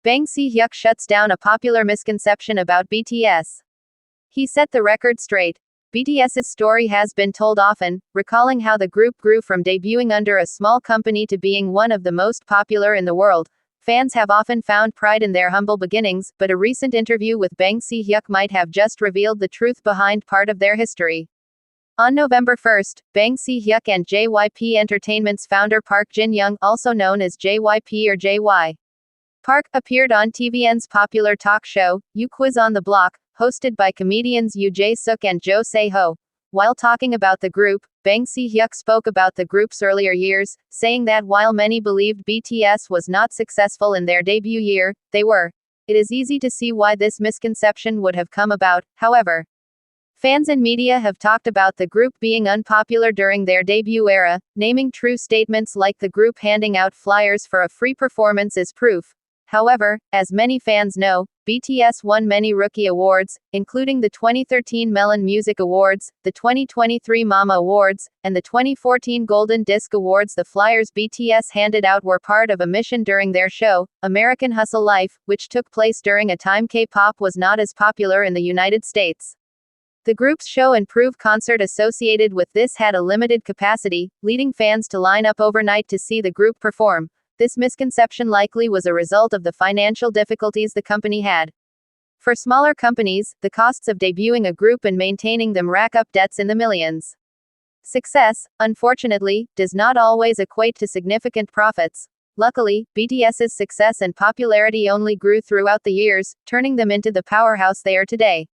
Bang Si-hyuk shuts down a popular misconception about BTS. He set the record straight. BTS's story has been told often, recalling how the group grew from debuting under a small company to being one of the most popular in the world. Fans have often found pride in their humble beginnings, but a recent interview with Bang Si-hyuk might have just revealed the truth behind part of their history. On November 1st, Bang Si-hyuk and JYP Entertainment's founder Park Jin-young, also known as JYP or JY Park, appeared on TVN's popular talk show, You Quiz on the Block, hosted by comedians Yoo Jae-suk and Jo Se-ho. While talking about the group, Bang Si-hyuk spoke about the group's earlier years, saying that while many believed BTS was not successful in their debut year, they were. It is easy to see why this misconception would have come about, however. Fans and media have talked about the group being unpopular during their debut era, naming true statements like the group handing out flyers for a free performance as proof. However, as many fans know, BTS won many rookie awards, including the 2013 Melon Music Awards, the 2023 Mama Awards, and the 2014 Golden Disc Awards. The flyers BTS handed out were part of a mission during their show, American Hustle Life, which took place during a time K-pop was not as popular in the United States. The group's show and prove concert associated with this had a limited capacity, leading fans to line up overnight to see the group perform. This misconception likely was a result of the financial difficulties the company had. For smaller companies, the costs of debuting a group and maintaining them rack up debts in the millions. Success, unfortunately, does not always equate to significant profits. Luckily, BTS's success and popularity only grew throughout the years, turning them into the powerhouse they are today.